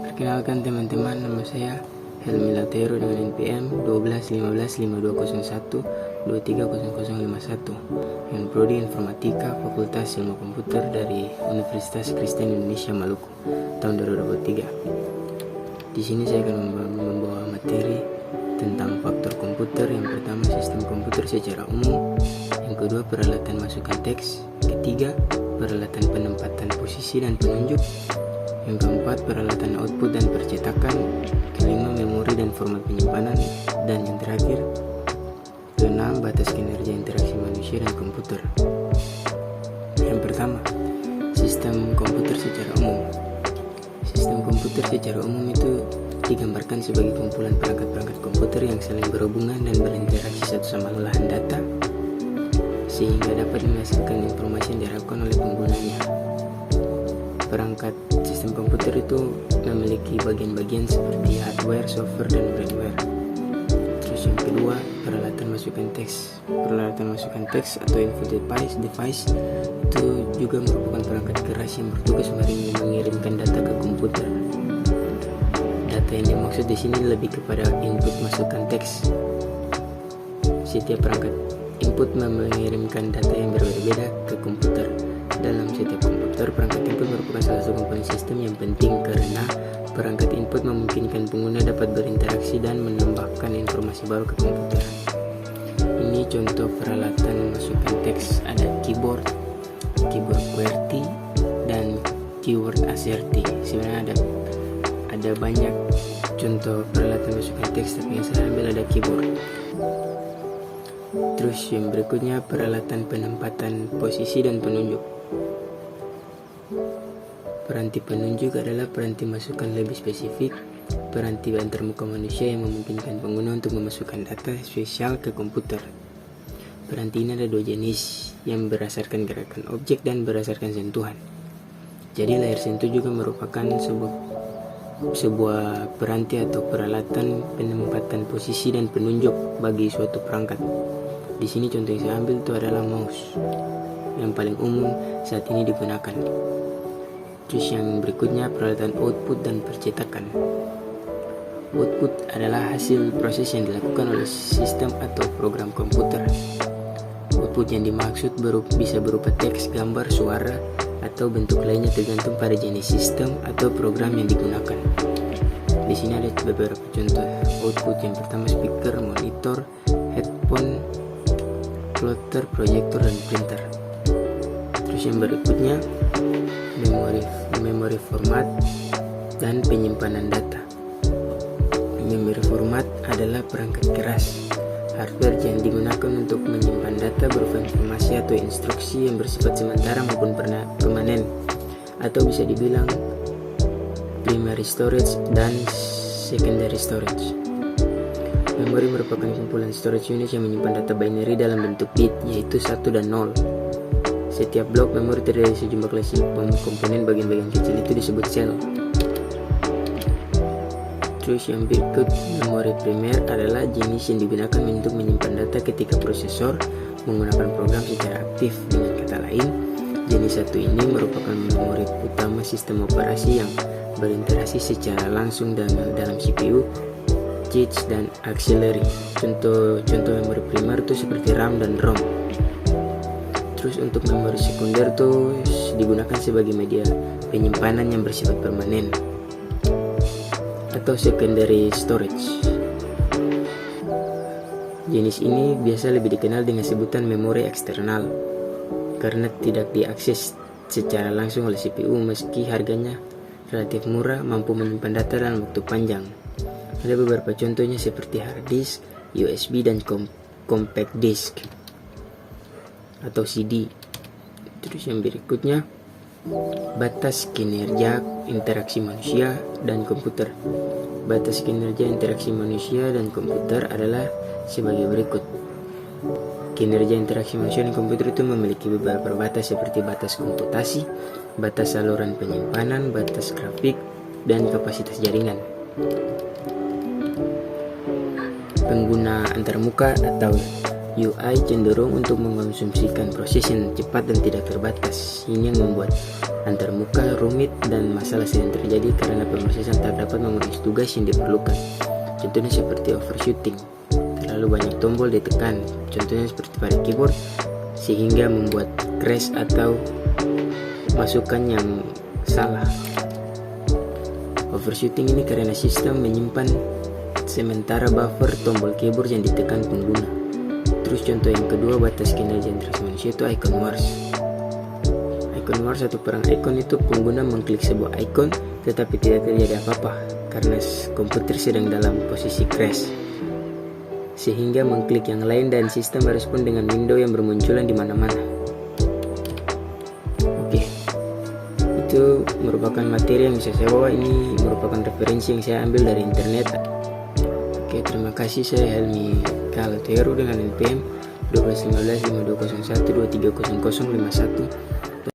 Perkenalkan teman-teman, nama saya Helmi Latero dengan NPM 12155201230051 yang prodi Informatika Fakultas Ilmu Komputer dari Universitas Kristen Indonesia Maluku tahun 2023. Di sini saya akan membawa materi tentang faktor komputer. Yang pertama, sistem komputer secara umum. Yang kedua, peralatan masukan teks. Ketiga, peralatan penempatan posisi dan penunjuk. Yang keempat, peralatan output dan percetakan. Kelima, memori dan format penyimpanan. Dan yang terakhir, keenam, batas kinerja interaksi manusia dan komputer. Yang pertama, sistem komputer secara umum. Sistem komputer secara umum itu digambarkan sebagai kumpulan perangkat-perangkat komputer yang saling berhubungan dan berinteraksi satu sama lain data sehingga dapat menghasilkan informasi yang diharapkan oleh penggunanya. Perangkat sistem komputer itu memiliki bagian-bagian seperti hardware, software, dan firmware. Terus yang kedua, peralatan masukan teks. Peralatan masukan teks atau input device itu juga merupakan perangkat keras yang bertugas mengirimkan data ke komputer. Data yang dimaksud di sini lebih kepada input masukan teks. Setiap perangkat input mengirimkan data yang berbeda-beda ke komputer. Dalam setiap komputer, perangkat input merupakan salah satu komponen sistem yang penting karena perangkat input memungkinkan pengguna dapat berinteraksi dan menambahkan informasi baru ke komputer. Ini contoh peralatan masukan teks, ada keyboard QWERTY, dan keyword ASCII. Sebenarnya ada banyak contoh peralatan masukan teks, tapi yang saya ambil ada keyboard. Terus yang berikutnya, peralatan penempatan posisi dan penunjuk. Peranti penunjuk adalah peranti masukan lebih spesifik, peranti antarmuka manusia yang memungkinkan pengguna untuk memasukkan data spesial ke komputer. Peranti ini ada dua jenis, yang berdasarkan gerakan objek dan berdasarkan sentuhan. Jadi layar sentuh juga merupakan sebuah peranti atau peralatan penempatan posisi dan penunjuk bagi suatu perangkat. Di sini contoh yang saya ambil itu adalah mouse yang paling umum saat ini digunakan. Terus yang berikutnya, peralatan output dan percetakan. Output adalah hasil proses yang dilakukan oleh sistem atau program komputer. Output yang dimaksud bisa berupa teks, gambar, suara, atau bentuk lainnya tergantung pada jenis sistem atau program yang digunakan. Di sini ada beberapa contoh output. Yang pertama, speaker, monitor, headphone, plotter, proyektor, dan printer. Terus yang berikutnya, memori format dan penyimpanan data. Memori format adalah perangkat keras hardware yang digunakan untuk menyimpan data berupa informasi atau instruksi yang bersifat sementara maupun permanen, atau bisa dibilang primary storage dan secondary storage. Memori merupakan kumpulan storage unit yang menyimpan data binary dalam bentuk bit, yaitu 1 dan 0. Setiap blok memori terdiri dari sejumlah kelas komponen. Bagian-bagian kecil itu disebut sel. Terus yang berikut, memori primer adalah jenis yang digunakan untuk menyimpan data ketika prosesor menggunakan program secara aktif. Dengan kata lain, jenis satu ini merupakan memori utama sistem operasi yang berinteraksi secara langsung dalam CPU, cache, dan auxiliary. Contoh memori primer itu seperti RAM dan ROM. Terus untuk memori sekunder itu digunakan sebagai media penyimpanan yang bersifat permanen atau secondary storage. Jenis ini biasa lebih dikenal dengan sebutan memori eksternal karena tidak diakses secara langsung oleh CPU meski harganya relatif murah, mampu menyimpan data dalam waktu panjang. Ada beberapa contohnya seperti hard disk, USB, dan compact disk atau CD. Terus yang berikutnya, batas kinerja interaksi manusia dan komputer. Batas kinerja interaksi manusia dan komputer adalah sebagai berikut. Kinerja interaksi manusia dan komputer itu memiliki beberapa batas seperti batas komputasi, batas saluran penyimpanan, batas grafik, dan kapasitas jaringan. Pengguna antarmuka atau UI cenderung untuk mengkonsumsikan proses yang cepat dan tidak terbatas. Ini yang membuat antarmuka rumit dan masalah sering terjadi karena pemrosesan tak dapat mengurus tugas yang diperlukan. Contohnya seperti overshooting, terlalu banyak tombol ditekan, contohnya seperti pada keyboard, sehingga membuat crash atau masukan yang salah. Overshooting ini karena sistem menyimpan sementara buffer tombol keyboard yang ditekan pengguna. Terus contoh yang kedua, batas kinerja interaksi manusia itu icon wars. Icon wars atau perang icon itu pengguna mengklik sebuah icon tetapi tidak terjadi apa-apa karena komputer sedang dalam posisi crash, sehingga mengklik yang lain dan sistem merespon dengan window yang bermunculan di mana-mana. Oke, itu merupakan materi yang bisa saya bawa. Ini merupakan referensi yang saya ambil dari internet. Oke, terima kasih. Saya Helmi Kaloteru dengan NPM 12155201230051.